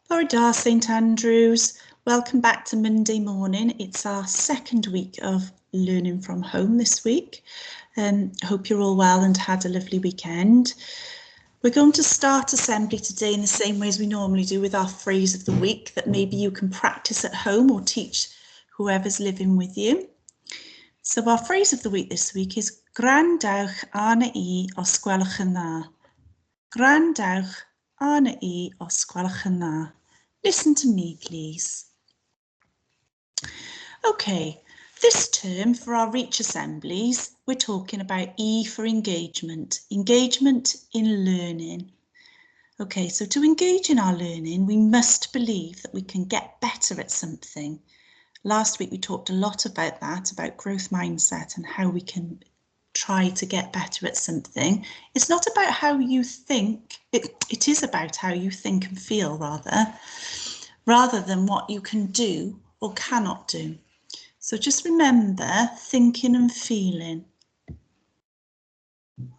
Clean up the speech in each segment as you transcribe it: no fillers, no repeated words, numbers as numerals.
Bore da, St Andrews. Welcome back to Monday morning. It's our second week of learning from home this week. I hope you're all well and had a lovely weekend. We're going to start assembly today in the same way as we normally do with our phrase of the week that maybe you can practice at home or teach whoever's living with you. So our phrase of the week this week is Gwrandewch arna I os gwelwch yn dda. Gwrandewch arna I os gwelwch yn dda. Listen to me, please. Okay, this term for our Reach assemblies, we're talking about E for engagement in learning. Okay, so to engage in our learning, we must believe that we can get better at something. Last week we talked a lot about that, about growth mindset and how we can try to get better at something. It's not about how you think, it is about how you think and feel rather than what you can do or cannot do. So just remember thinking and feeling.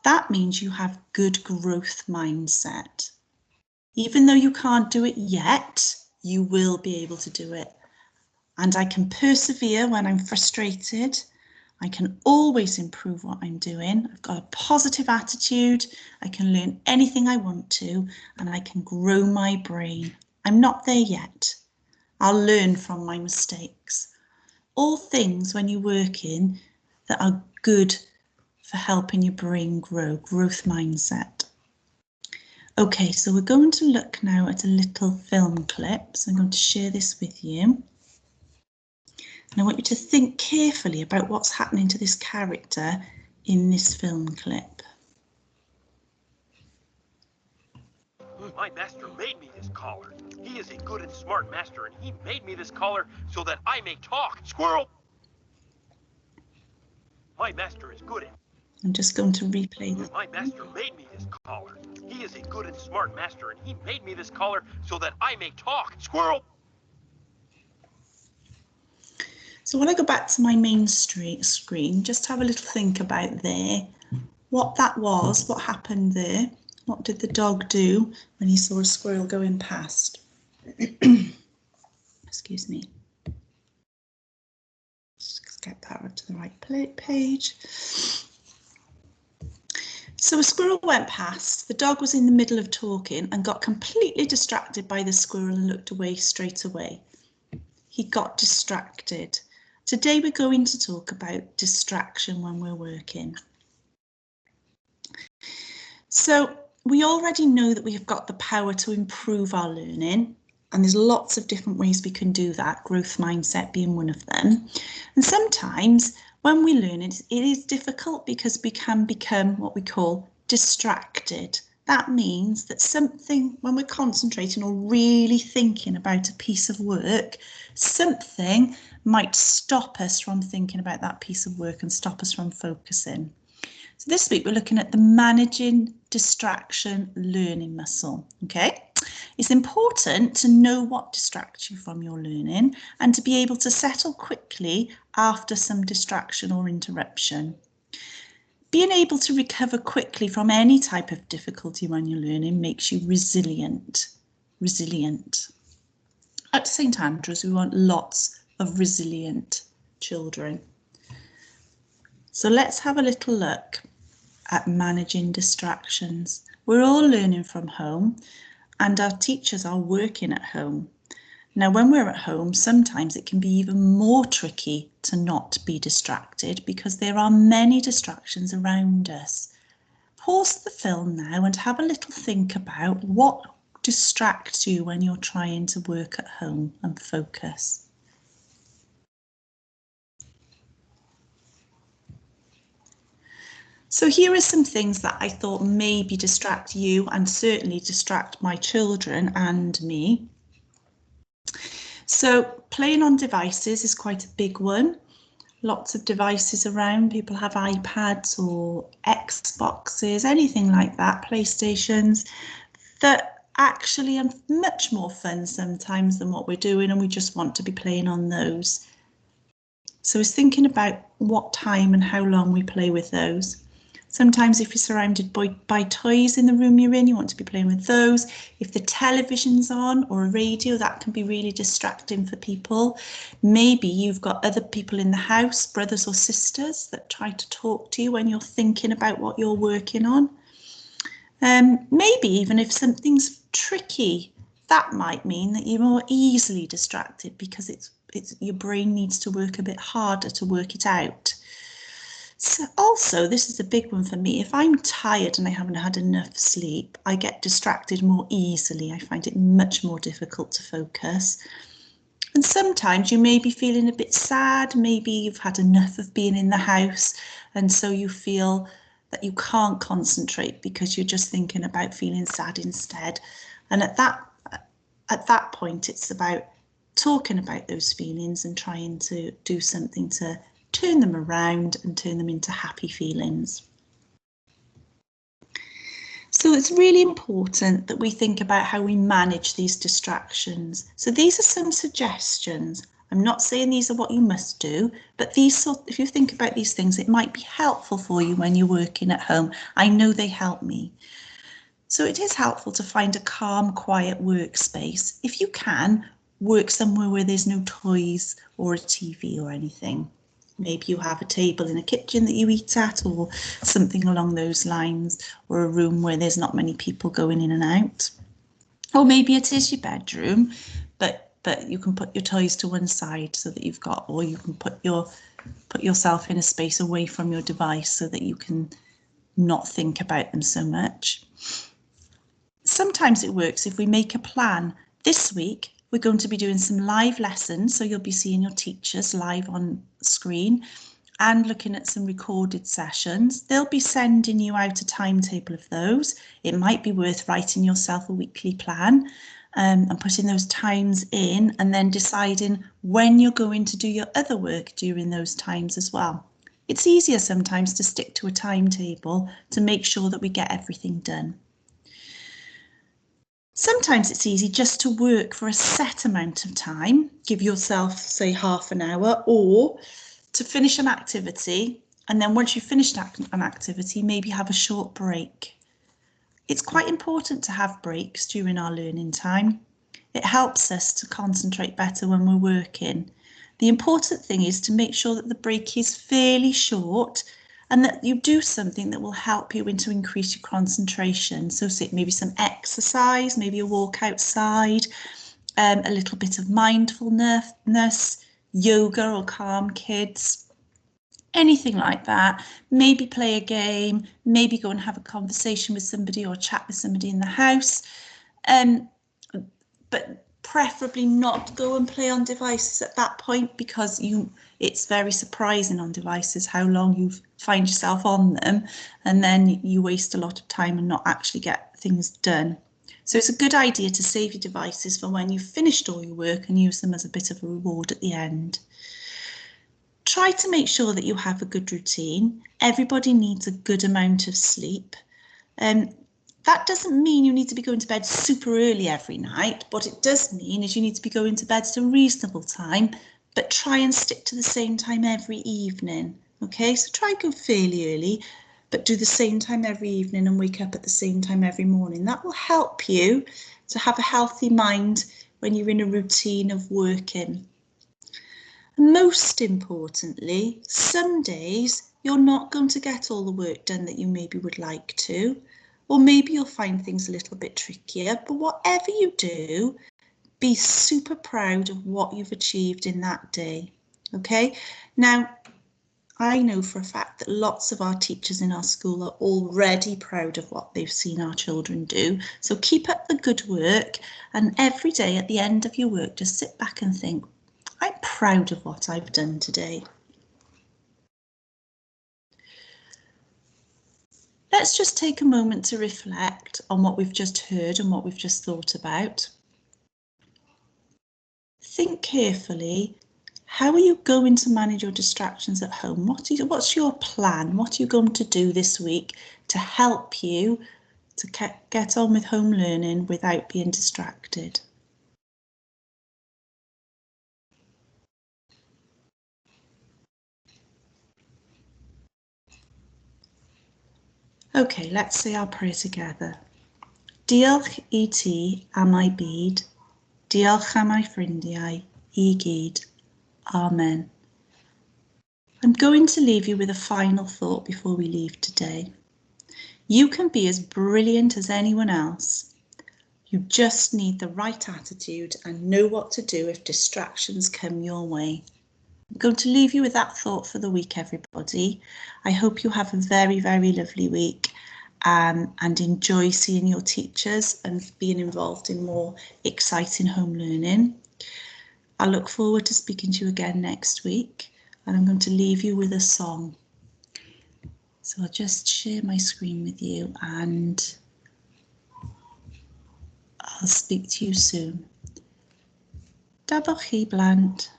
That means you have good growth mindset. Even though you can't do it yet, you will be able to do it. And I can persevere when I'm frustrated. I can always improve what I'm doing. I've got a positive attitude. I can learn anything I want to, and I can grow my brain. I'm not there yet. I'll learn from my mistakes. All things when you work in that are good for helping your brain grow, growth mindset. Okay, so we're going to look now at a little film clip. So I'm going to share this with you. And I want you to think carefully about what's happening to this character in this film clip. My master made me this collar. He is a good and smart master, and he made me this collar so that I may talk. Squirrel! My master is good at... I'm just going to replay this. My master made me this collar. He is a good and smart master, and he made me this collar so that I may talk. Squirrel! So when I go back to my main screen, just have a little think about there, what that was, what happened there. What did the dog do when he saw a squirrel going past? Excuse me. Just get that up to the right page. So a squirrel went past, the dog was in the middle of talking and got completely distracted by the squirrel and looked away straight away. He got distracted. Today we're going to talk about distraction when we're working. So we already know that we have got the power to improve our learning, and there's lots of different ways we can do that, growth mindset being one of them. And sometimes when we learn it is difficult because we can become what we call distracted. That means that something, when we're concentrating or really thinking about a piece of work, something might stop us from thinking about that piece of work and stop us from focusing. So this week we're looking at the managing distraction learning muscle. Okay, it's important to know what distracts you from your learning and to be able to settle quickly after some distraction or interruption. Being able to recover quickly from any type of difficulty when you're learning makes you resilient. At St Andrews, we want lots of resilient children. So let's have a little look at managing distractions. We're all learning from home and our teachers are working at home. Now, when we're at home, sometimes it can be even more tricky to not be distracted because there are many distractions around us. Pause the film now and have a little think about what distracts you when you're trying to work at home and focus. So here are some things that I thought maybe distract you and certainly distract my children and me. So playing on devices is quite a big one. Lots of devices around. People have iPads or Xboxes, anything like that, PlayStations, that actually are much more fun sometimes than what we're doing, and we just want to be playing on those. So it's thinking about what time and how long we play with those. Sometimes if you're surrounded by toys in the room you're in, you want to be playing with those. If the television's on or a radio, that can be really distracting for people. Maybe you've got other people in the house, brothers or sisters, that try to talk to you when you're thinking about what you're working on. Maybe even if something's tricky, that might mean that you're more easily distracted because it's your brain needs to work a bit harder to work it out. So also, this is a big one for me. If I'm tired and I haven't had enough sleep, I get distracted more easily. I find it much more difficult to focus. And sometimes you may be feeling a bit sad. Maybe you've had enough of being in the house, and so you feel that you can't concentrate because you're just thinking about feeling sad instead. And at that point, it's about talking about those feelings and trying to do something to turn them around and turn them into happy feelings. So it's really important that we think about how we manage these distractions. So these are some suggestions. I'm not saying these are what you must do, but if you think about these things, it might be helpful for you when you're working at home. I know they help me. So it is helpful to find a calm, quiet workspace. If you can, work somewhere where there's no toys or a TV or anything. Maybe you have a table in a kitchen that you eat at, or something along those lines, or a room where there's not many people going in and out. Or maybe it is your bedroom, but you can put your toys to one side so that you've got, or you can put yourself in a space away from your device so that you can not think about them so much. Sometimes it works if we make a plan. This week, we're going to be doing some live lessons, so you'll be seeing your teachers live on screen and looking at some recorded sessions. They'll be sending you out a timetable of those. It might be worth writing yourself a weekly plan and putting those times in, and then deciding when you're going to do your other work during those times as well. It's easier sometimes to stick to a timetable to make sure that we get everything done. Sometimes it's easy just to work for a set amount of time, give yourself, say, half an hour, or to finish an activity, and then once you've finished an activity, maybe have a short break. It's quite important to have breaks during our learning time. It helps us to concentrate better when we're working. The important thing is to make sure that the break is fairly short and that you do something that will help you to increase your concentration. So say maybe some exercise, maybe a walk outside, a little bit of mindfulness, yoga or Calm Kids, anything like that. Maybe play a game, maybe go and have a conversation with somebody or chat with somebody in the house. But preferably not go and play on devices at that point, because it's very surprising on devices how long you find yourself on them, and then you waste a lot of time and not actually get things done. So it's a good idea to save your devices for when you've finished all your work and use them as a bit of a reward at the end. Try to make sure that you have a good routine. Everybody needs a good amount of sleep. That doesn't mean you need to be going to bed super early every night. What it does mean is you need to be going to bed at a reasonable time, but try and stick to the same time every evening. Okay, so try and go fairly early, but do the same time every evening and wake up at the same time every morning. That will help you to have a healthy mind when you're in a routine of working. Most importantly, some days you're not going to get all the work done that you maybe would like to, or maybe you'll find things a little bit trickier, but whatever you do, be super proud of what you've achieved in that day. Okay, now I know for a fact that lots of our teachers in our school are already proud of what they've seen our children do. So keep up the good work, and every day at the end of your work, just sit back and think, I'm proud of what I've done today. Let's just take a moment to reflect on what we've just heard and what we've just thought about. Think carefully, how are you going to manage your distractions at home? What's your plan? What are you going to do this week to help you to get on with home learning without being distracted? Okay, let's say our prayer together. Diolch I ti am I byd. Diolch am I ffrindiau I gyd. Amen. I'm going to leave you with a final thought before we leave today. You can be as brilliant as anyone else. You just need the right attitude and know what to do if distractions come your way. I'm going to leave you with that thought for the week, everybody. I hope you have a very, very lovely week and enjoy seeing your teachers and being involved in more exciting home learning. I look forward to speaking to you again next week, and I'm going to leave you with a song. So I'll just share my screen with you and I'll speak to you soon. Dabwch chi blant.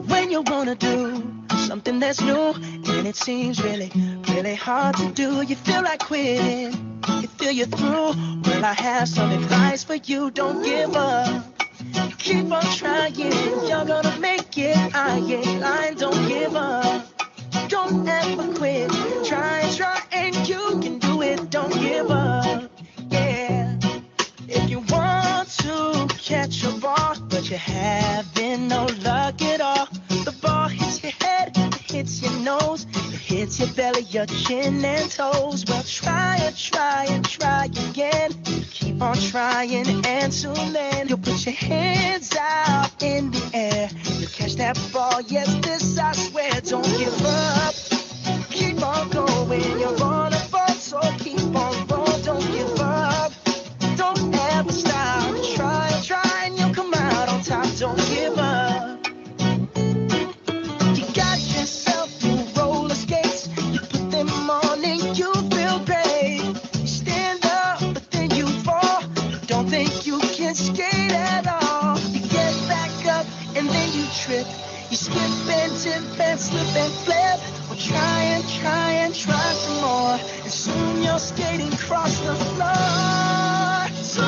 When you wanna do something that's new and it seems really, really hard to do, you feel like quitting, you feel you're through. Well, I have some advice for you. Don't give up, keep on trying, you're gonna make it. I ain't lying, don't give up, don't ever quit. Try and you can do it. Don't give up, yeah. If you want to catch a ball, but you're having no luck at all, the ball hits your head, it hits your nose, it hits your belly, your chin and toes. Well, try again. Keep on trying, and soon then you'll put your hands out in the air. You'll catch that ball, yes, this I swear. Don't give up, keep on going. You're on a ball, so keep on rolling. Don't give up, don't ever stop. Try, and you'll come out on top. Don't give up. You got yourself new roller skates. You put them on and you feel great. You stand up, but then you fall. Don't think you can skate at all. You get back up and then you trip. You skip and tip and slip and flip. Well, try some more. And soon you're skating across the floor. So